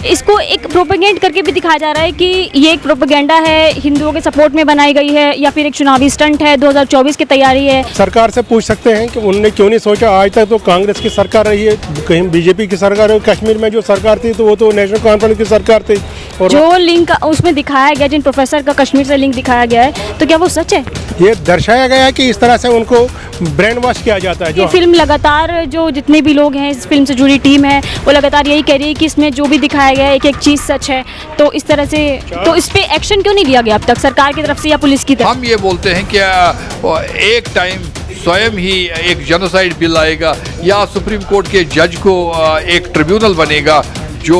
इसको एक प्रोपेगेंड करके भी दिखाया जा रहा है कि ये एक प्रोपेगेंडा है, हिंदुओं के सपोर्ट में बनाई गई है, या फिर एक चुनावी स्टंट है, 2024 की तैयारी है। सरकार से पूछ सकते हैं कि उन्होंने क्यों नहीं सोचा। आज तक तो कांग्रेस की सरकार रही है, कहीं बीजेपी की सरकार है, कश्मीर में जो सरकार थी तो वो तो नेशनल कॉन्फ्रेंस की सरकार थी। और जो लिंक उसमें दिखाया गया, जिन प्रोफेसर का कश्मीर से लिंक दिखाया गया है, तो क्या वो सच है? ये दर्शाया गया है कि इस तरह से उनको ब्रेन वॉश किया जाता है। ये फिल्म लगातार जो जितने भी लोग हैं इस फिल्म से जुड़ी टीम है वो लगातार यही कह रही है कि इसमें जो भी दिखाया गया है एक एक चीज़ सच है। तो इस तरह से तो इस पे एक्शन क्यों नहीं लिया गया अब तक सरकार की तरफ से या पुलिस की तरफ? हम ये बोलते हैं कि एक टाइम स्वयं ही एक जेनोसाइड बिल आएगा या सुप्रीम कोर्ट के जज को एक ट्रिब्यूनल बनेगा जो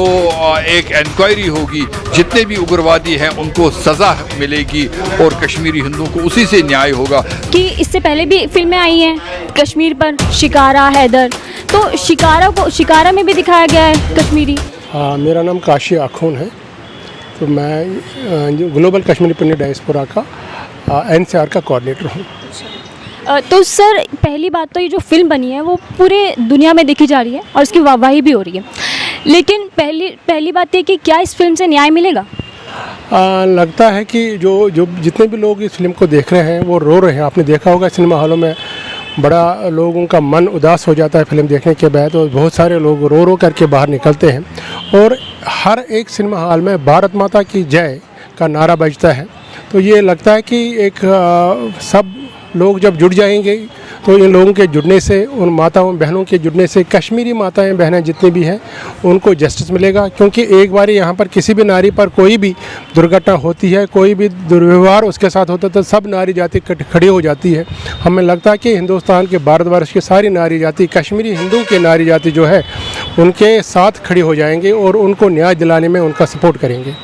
एक इंक्वायरी होगी, जितने भी उग्रवादी हैं उनको सज़ा मिलेगी और कश्मीरी हिंदुओं को उसी से न्याय होगा। कि इससे पहले भी फिल्में आई हैं कश्मीर पर, शिकारा, हैदर, तो शिकारा में भी दिखाया गया है कश्मीरी। हाँ, मेरा नाम काशी आखून है, तो मैं जो ग्लोबल कश्मीरी पंडित डायस्पोरा का NCR का कोऑर्डिनेटर हूँ। तो सर पहली बात तो ये जो फिल्म बनी है वो पूरे दुनिया में देखी जा रही है और इसकी वाहवाही भी हो रही है, लेकिन पहली बात ये कि क्या इस फिल्म से न्याय मिलेगा? लगता है कि जो जितने भी लोग इस फिल्म को देख रहे हैं वो रो रहे हैं। आपने देखा होगा सिनेमा हॉलों में बड़ा लोगों का मन उदास हो जाता है फिल्म देखने के बाद, और बहुत सारे लोग रो रो करके बाहर निकलते हैं और हर एक सिनेमा हॉल में भारत माता की जय का नारा बजता है। तो ये लगता है कि एक सब लोग जब जुड़ जाएंगे तो इन लोगों के जुड़ने से, उन माताओं बहनों के जुड़ने से, कश्मीरी माताएं बहनें जितनी भी हैं उनको जस्टिस मिलेगा। क्योंकि एक बार यहाँ पर किसी भी नारी पर कोई भी दुर्घटना होती है, कोई भी दुर्व्यवहार उसके साथ होता है तो सब नारी जाति खड़ी हो जाती है। हमें लगता है कि हिंदुस्तान के भारतवर्ष की सारी नारी जाति, कश्मीरी हिंदू की नारी जाति जो है उनके साथ खड़ी हो जाएंगे और उनको न्याय दिलाने में उनका सपोर्ट करेंगे।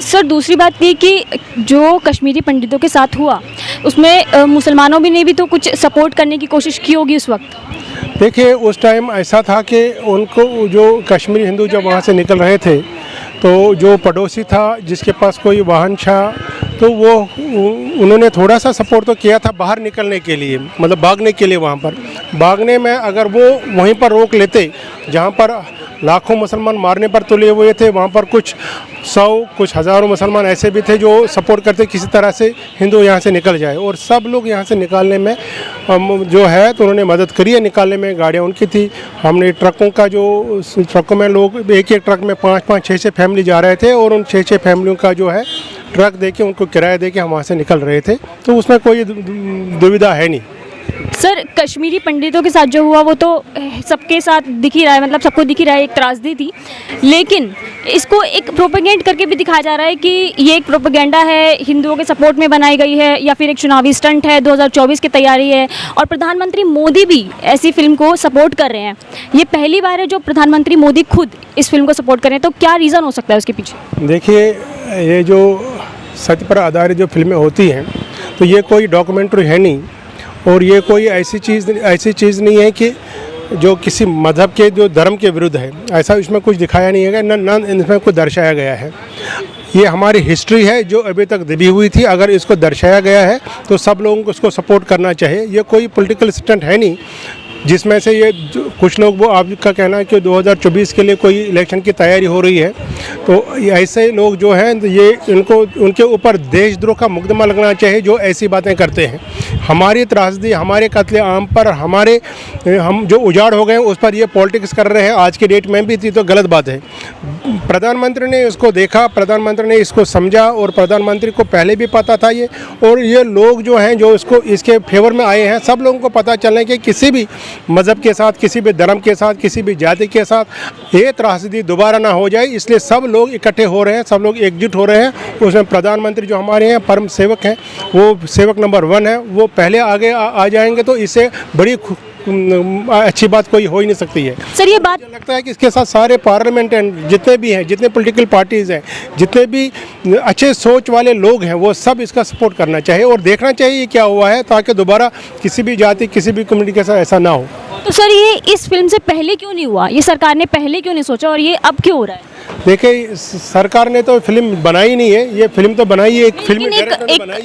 सर दूसरी बात ये कि जो कश्मीरी पंडितों के साथ हुआ उसमें मुसलमानों ने भी तो कुछ सपोर्ट करने की कोशिश की होगी उस वक्त। देखिए उस टाइम ऐसा था कि उनको जो कश्मीरी हिंदू जब वहाँ से निकल रहे थे तो जो पड़ोसी था जिसके पास कोई वाहन था तो वो उन्होंने थोड़ा सा सपोर्ट तो किया था बाहर निकलने के लिए, मतलब भागने के लिए। वहाँ पर भागने में अगर वो वहीं पर रोक लेते जहाँ पर लाखों मुसलमान मारने पर तुले हुए थे, वहाँ पर कुछ 100 कुछ हज़ारों मुसलमान ऐसे भी थे जो सपोर्ट करते किसी तरह से हिंदू यहाँ से निकल जाए, और सब लोग यहाँ से निकालने में जो है तो उन्होंने मदद करी है। निकालने में गाड़ियाँ उनकी थी। हमने ट्रकों का जो ट्रकों में लोग एक ट्रक में 5-5 6-6 फैमिली जा रहे थे और उन 6-6 फैमिलियों का जो है ट्रक देके उनको किराया देके हम वहाँ से निकल रहे थे, तो उसमें कोई दुविधा है नहीं। सर कश्मीरी पंडितों के साथ जो हुआ वो तो सबके साथ दिख ही रहा है, मतलब सबको दिख ही रहा है, एक त्रासदी थी, लेकिन इसको एक प्रोपेगेंड करके भी दिखाया जा रहा है कि ये एक प्रोपेगेंडा है, हिंदुओं के सपोर्ट में बनाई गई है, या फिर एक चुनावी स्टंट है, 2024 की तैयारी है, और प्रधानमंत्री मोदी भी ऐसी फिल्म को सपोर्ट कर रहे हैं। ये पहली बार है जो प्रधानमंत्री मोदी खुद इस फिल्म को सपोर्ट कर रहे हैं, तो क्या रीज़न हो सकता है उसके पीछे? देखिए ये जो सत्य पर आधारित जो फिल्में होती हैं तो ये कोई डॉक्यूमेंट्री है नहीं, और ये कोई ऐसी चीज़ नहीं है कि जो किसी मज़हब के जो धर्म के विरुद्ध है, ऐसा इसमें कुछ दिखाया नहीं है, न इसमें कुछ दर्शाया गया है। ये हमारी हिस्ट्री है जो अभी तक दबी हुई थी, अगर इसको दर्शाया गया है तो सब लोगों को इसको सपोर्ट करना चाहिए। ये कोई पॉलिटिकल स्टंट है नहीं जिसमें से ये कुछ लोग, वो आपका कहना है कि 2024 के लिए कोई इलेक्शन की तैयारी हो रही है, तो ऐसे लोग जो हैं तो ये इनको उनके ऊपर देशद्रोह का मुकदमा लगना चाहिए जो ऐसी बातें करते हैं। हमारी त्रासदी, हमारे कत्ले आम पर, हम जो उजाड़ हो गए उस पर ये पॉलिटिक्स कर रहे हैं आज के डेट में भी थी, तो गलत बात है। प्रधानमंत्री ने इसको देखा, प्रधानमंत्री ने इसको समझा, और प्रधानमंत्री को पहले भी पता था ये, और ये लोग जो हैं जो इसके फेवर में आए हैं, सब लोगों को पता चलने कि किसी भी मज़हब के साथ, किसी भी धर्म के साथ, किसी भी जाति के साथ ये त्रासदी दोबारा ना हो जाए, इसलिए सब लोग इकट्ठे हो रहे हैं, सब लोग एकजुट हो रहे हैं। उसमें प्रधानमंत्री जो हमारे हैं परम सेवक हैं, वो सेवक नंबर 1 है, वो पहले आगे आ जाएंगे, तो इससे बड़ी अच्छी बात कोई हो ही नहीं सकती है। सर ये बात मुझे लगता है कि इसके साथ सारे पार्लियामेंट एंड जितने भी हैं, जितने पॉलिटिकल पार्टीज़ हैं, जितने भी अच्छे सोच वाले लोग हैं, वो सब इसका सपोर्ट करना चाहिए और देखना चाहिए क्या हुआ है, ताकि दोबारा किसी भी जाति, किसी भी कम्युनिटी के साथ ऐसा ना हो। तो सर ये इस फिल्म से पहले क्यों नहीं हुआ, ये सरकार ने पहले क्यों नहीं सोचा और ये अब क्यों हो रहा है? देखिए सरकार ने तो फिल्म बनाई नहीं है, ये फिल्म तो बनाई है, एक फिल्म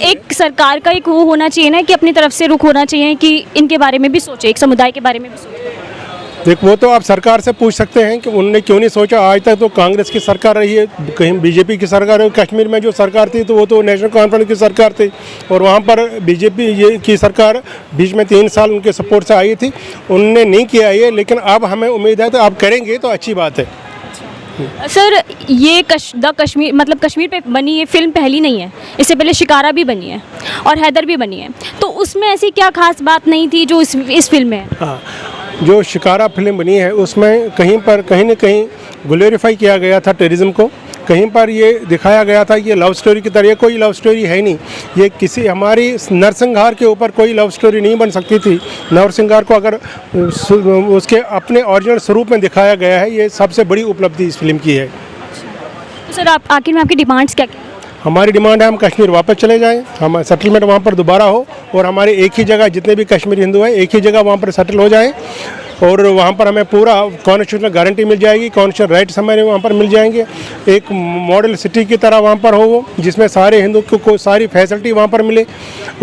एक सरकार का एक वो होना चाहिए ना कि अपनी तरफ से रुख होना चाहिए कि इनके बारे में भी सोचे, एक समुदाय के बारे में भी सोचे। देख वो तो आप सरकार से पूछ सकते हैं कि उन्होंने क्यों नहीं सोचा। आज तक तो कांग्रेस की सरकार रही है, कहीं बीजेपी की सरकार है। कश्मीर में जो सरकार थी तो वो तो नेशनल कॉन्फ्रेंस की सरकार थी, और वहाँ पर बीजेपी की सरकार बीच में 3 साल उनके सपोर्ट से आई थी, उन्होंने नहीं किया ये। लेकिन अब हमें उम्मीद है तो आप करेंगे तो अच्छी बात है। सर ये द कश्मीर मतलब कश्मीर पे बनी ये फिल्म पहली नहीं है, इससे पहले शिकारा भी बनी है और हैदर भी बनी है, तो उसमें ऐसी क्या खास बात नहीं थी जो इस फिल्म में है? हाँ, जो शिकारा फिल्म बनी है उसमें कहीं न कहीं ग्लोरीफाई किया गया था टेररिज्म को, कहीं पर ये दिखाया गया था कि ये लव स्टोरी की तरह। ये कोई लव स्टोरी है नहीं, ये किसी हमारी नरसंहार के ऊपर कोई लव स्टोरी नहीं बन सकती थी। नरसंहार को अगर उसके अपने ओरिजिनल स्वरूप में दिखाया गया है, ये सबसे बड़ी उपलब्धि इस फिल्म की है। तो सर आप आखिर में आपकी डिमांड्स क्या क्या? हमारी डिमांड है हम कश्मीर वापस चले जाएं, हम सेटलमेंट वहाँ पर दोबारा हो, और हमारे एक ही जगह जितने भी कश्मीरी हिंदू हैं एक ही जगह वहाँ पर सेटल हो जाएं, और वहाँ पर हमें पूरा कॉन्स्टिट्यूशनल गारंटी मिल जाएगी, कॉन्स्टिट्यूशनल राइट्स हमारे वहाँ पर मिल जाएंगे। एक मॉडल सिटी की तरह वहाँ पर हो वो, जिसमें सारे हिंदू को सारी फैसिलिटी वहाँ पर मिले,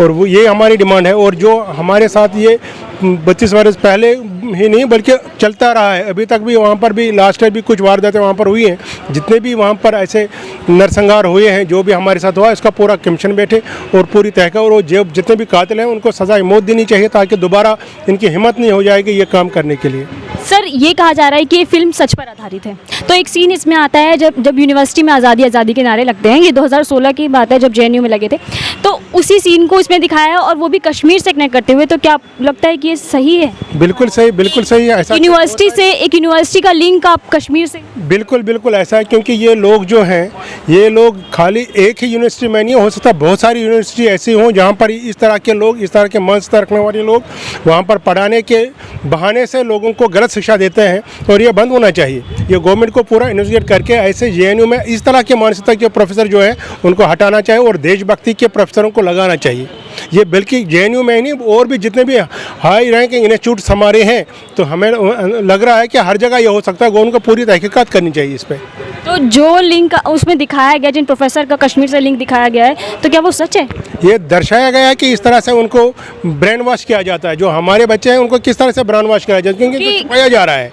और वो ये हमारी डिमांड है। और जो हमारे साथ ये 32 वर्ष पहले ही नहीं बल्कि चलता रहा है, अभी तक भी वहाँ पर भी लास्ट ईयर भी कुछ वारदातें वहाँ पर हुई हैं, जितने भी वहाँ पर ऐसे नरसंहार हुए हैं, जो भी हमारे साथ हुआ इसका पूरा कमीशन बैठे और पूरी तहकीकात, और जो जितने भी कातिल हैं उनको सज़ा मौत देनी चाहिए, ताकि दोबारा इनकी हिम्मत नहीं हो जाएगी ये काम करने के लिए। सर ये कहा जा रहा है कि ये फिल्म सच पर आधारित है, तो एक सीन इसमें आता है जब यूनिवर्सिटी में आज़ादी के नारे लगते हैं, ये 2016 की बात है जब JNU में लगे थे, तो उसी सीन को इसमें दिखाया है और वो भी कश्मीर से कनेक्ट करते हुए। तो क्या लगता है कि ये सही है? बिल्कुल सही है। ऐसा यूनिवर्सिटी से, एक यूनिवर्सिटी का लिंक आप कश्मीर से? बिल्कुल ऐसा है, क्योंकि ये लोग जो हैं, ये लोग खाली एक ही यूनिवर्सिटी में नहीं हो सकता, बहुत सारी यूनिवर्सिटी ऐसी हों जहाँ पर इस तरह के लोग, इस तरह के मानसिकता रखने वाले लोग वहाँ पर पढ़ाने के बहाने से लोगों को गलत शिक्षा देते हैं, और ये बंद होना चाहिए। ये गवर्नमेंट को पूरा इन्वेस्टिगेट करके ऐसे JNU में इस तरह के मानसिकता के प्रोफेसर जो हैं उनको हटाना चाहिए, और देशभक्ति के प्रोफेसरों को लगाना चाहिए। ये बल्कि JNU में ही नहीं, और भी जितने भी हाई रैंकिंग इंस्टीट्यूट्स हमारे हैं, तो हमें लग रहा है कि हर जगह ये हो सकता है। गवर्नमेंट को पूरी तहकीकात करनी चाहिए इस पर। तो जो लिंक उसमें दिखाया गया, जिन प्रोफेसर का कश्मीर से लिंक दिखाया गया है, तो क्या वो सच है? ये दर्शाया गया है कि इस तरह से उनको ब्रेन वॉश किया जाता है। जो हमारे बच्चे हैं उनको किस तरह से ब्रेन वॉश किया जाता है, क्योंकि छुपाया जा रहा है।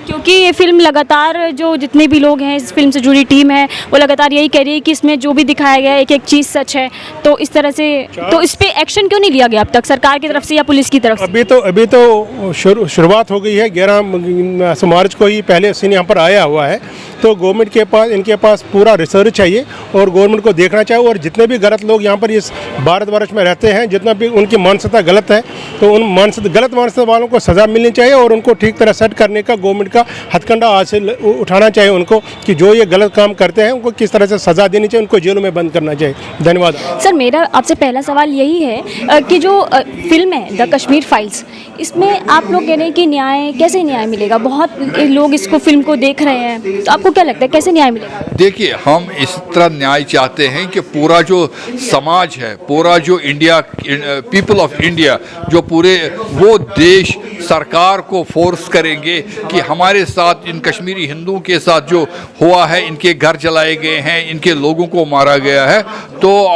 क्योंकि ये फिल्म लगातार, जो जितने भी लोग हैं इस फिल्म से जुड़ी टीम है, वो लगातार यही कह रही है कि इसमें जो भी दिखाया गया है एक चीज़ सच है। तो इस तरह से तो इस पे एक्शन क्यों नहीं लिया गया अब तक सरकार की तरफ से या पुलिस की तरफ से? अभी तो शुरुआत हो गई है। 11 मार्च को ही पहले सीन यहाँ पर आया हुआ है, तो गवर्नमेंट के पास, इनके पास पूरा रिसर्च चाहिए, और गवर्नमेंट को देखना चाहिए। और जितने भी गलत लोग यहाँ पर इस भारतवर्ष में रहते हैं, जितना भी उनकी मानसिकता गलत है, तो उन गलत मानसिकता वालों को सज़ा मिलनी चाहिए, और उनको ठीक तरह सेट करने का गवर्नमेंट का हथकंडा आज से उठाना चाहिए उनको, कि जो ये गलत काम करते हैं उनको किस तरह से सज़ा देनी चाहिए, उनको जेलों में बंद करना चाहिए। धन्यवाद। सर मेरा आपसे पहला सवाल यही है कि जो फिल्म है द कश्मीर फाइल्स, इसमें आप लोग कह रहे हैं कि कैसे न्याय मिलेगा? बहुत लोग इसको फिल्म को देख रहे हैं, तो आपको क्या लगता है कैसे न्याय मिलेगा? देखिए, हम इस तरह न्याय चाहते हैं कि पूरा जो समाज है, पूरा जो इंडिया, पीपल ऑफ इंडिया, जो पूरे वो देश सरकार को फोर्स करेंगे कि हमारे साथ इन कश्मीरी हिंदुओं के साथ जो हुआ है, इनके घर जलाए गए हैं, इनके लोगों को मारा गया है, तो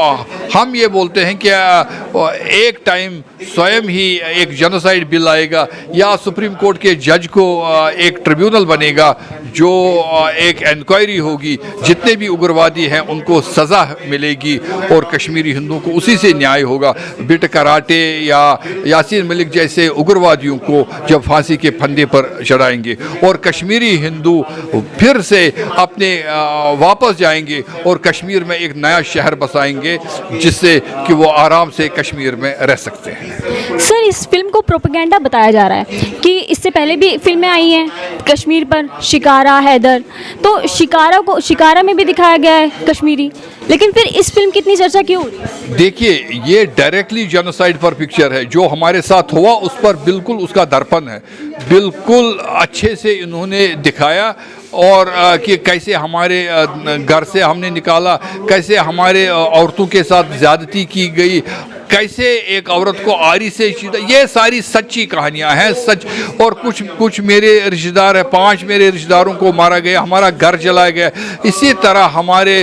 हम ये बोलते हैं कि एक टाइम स्वयं ही एक जेनोसाइड बिल आएगा, या सुप्रीम कोर्ट के जज को एक ट्रिब्यूनल बनेगा, जो एक इंक्वायरी होगी, जितने भी उग्रवादी हैं उनको सज़ा मिलेगी, और कश्मीरी हिंदुओं को उसी से न्याय होगा। बिट कराटे या यासीन मलिक जैसे उग्रवादियों को जब फांसी के फंदे पर चढ़ाएंगे, और कश्मीरी हिंदू फिर से अपने वापस जाएंगे और कश्मीर में एक नया शहर बसाएंगे, जिससे कि वो आराम से कश्मीर में रह सकते हैं। सर इस फिल्म को प्रोपेगेंडा बताया जा रहा है कि इससे पहले भी फिल्में आई हैं कश्मीर पर, शिकारा, हैदर, तो शिकारा में भी दिखाया गया है कश्मीरी, लेकिन फिर इस फिल्म की इतनी चर्चा क्यों? देखिए, ये डायरेक्टली जेनोसाइड पर पिक्चर है। जो हमारे साथ हुआ उस पर बिल्कुल उसका दर्पण है, बिल्कुल अच्छे से इन्होंने दिखाया, और कि कैसे हमारे घर से हमने निकाला, कैसे हमारे औरतों के साथ ज़्यादती की गई, कैसे एक औरत को आरी से सीधा, ये सारी सच्ची कहानियां हैं, सच। और कुछ मेरे रिश्तेदार हैं, 5 मेरे रिश्तेदारों को मारा गया, हमारा घर जलाया गया। इसी तरह हमारे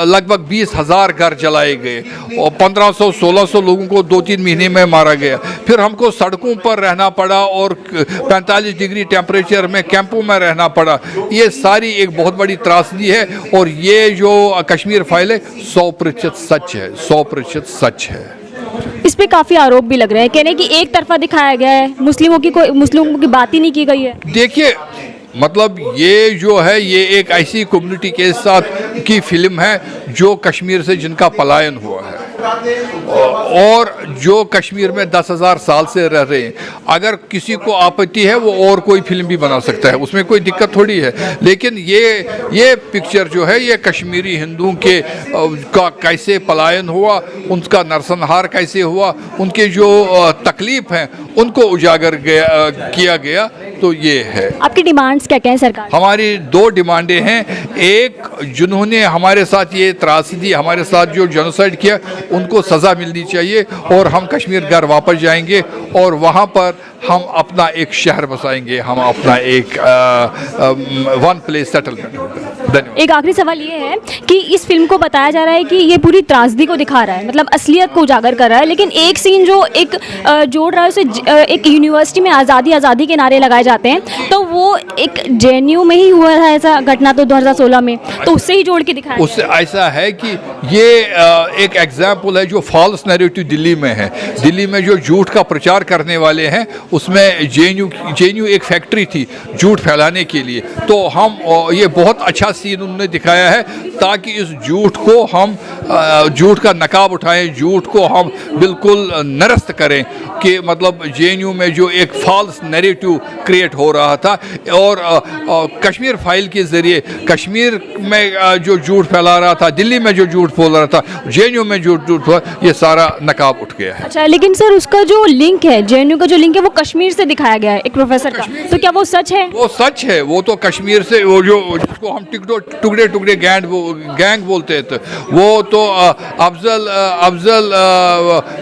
लगभग 20,000 घर जलाए गए और 1500-1600 लोगों को 2-3 महीने में मारा गया। फिर हमको सड़कों पर रहना पड़ा और 45 डिग्री टेम्परेचर में कैंपों में रहना पड़ा। ये सारी एक बहुत बड़ी त्रासदी है और ये जो कश्मीर फाइल है 100% सच है, 100% सच है। इस पे काफ़ी आरोप भी लग रहे हैं, कह रहे हैं कि एक तरफा दिखाया गया है, मुस्लिमों की बात ही नहीं की गई है। देखिए, मतलब ये जो है ये एक ऐसी कम्युनिटी के साथ की फिल्म है जो कश्मीर से जिनका पलायन हुआ है और जो कश्मीर में 10,000 साल से रह रहे हैं। अगर किसी को आपत्ति है वो और कोई फिल्म भी बना सकता है, उसमें कोई दिक्कत थोड़ी है। लेकिन ये पिक्चर जो है ये कश्मीरी हिंदुओं के का कैसे पलायन हुआ, उनका नरसंहार कैसे हुआ, उनके जो तकलीफ हैं उनको उजागर किया गया। तो ये है। आपकी डिमांड्स क्या क्या है सरकार? हमारी 2 डिमांडें हैं। एक, जिन्होंने हमारे साथ ये त्रासदी, हमारे साथ जो जेनोसाइड किया, उनको सज़ा मिलनी चाहिए और हम कश्मीर घर वापस जाएंगे और वहाँ पर हम अपना एक शहर बसाएंगे, हम अपना एक वन प्लेस सेटलमेंट होगा। धन्यवाद। एक आखिरी सवाल ये है कि इस फिल्म को बताया जा रहा है कि ये पूरी त्रासदी को दिखा रहा है, मतलब असलियत को उजागर कर रहा है, लेकिन एक सीन जो एक जोड़ रहा है उसे एक यूनिवर्सिटी में आज़ादी के नारे लगाए जाते हैं, तो वो एक जेएनयू में ही हुआ था ऐसा घटना, तो 2016 में, तो उससे ही जोड़ के दिखाया। उससे ऐसा है कि ये एक एग्जाम्पल है जो फॉल्स नैरेटिव दिल्ली में है। दिल्ली में जो झूठ का प्रचार करने वाले हैं, उसमें जेएनयू एक फैक्ट्री थी झूठ फैलाने के लिए। तो हम ये बहुत अच्छा सीन उन्होंने दिखाया है ताकि इस झूठ को हम झूठ का नकाब उठाएं, झूठ को हम बिल्कुल निरस्त करें कि मतलब जेएनयू में जो एक फॉल्स नैरेटिव क्रिएट हो रहा था और कश्मीर फाइल के ज़रिए कश्मीर में जो झूठ फैला रहा था, दिल्ली में जो झूठ बोल रहा था, जेएनयू में जो झूठ हुआ, ये सारा नकाब उठ गया है। अच्छा, लेकिन सर उसका जो लिंक है, जेएनयू का जो लिंक है, वो कश्मीर से दिखाया गया है एक प्रोफेसर का, तो क्या वो सच है? वो सच है। वो तो कश्मीर से, वो जो जिसको हम टुकड़े गैंग बोलते थे, वो तो अफजल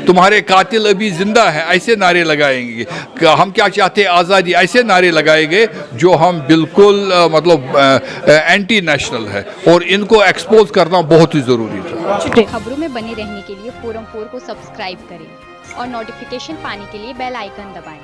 तुम्हारे कातिल अभी जिंदा है, ऐसे नारे लगाएंगे। हम क्या चाहते हैं, आज़ादी, ऐसे नारे लगाएंगे जो हम बिल्कुल मतलब एंटी नेशनल है और इनको एक्सपोज करना बहुत ही ज़रूरी था। खबरों में बने रहने के लिए फोरम 4 को सब्सक्राइब करें और नोटिफिकेशन पाने के लिए बेल आइकन दबाएं।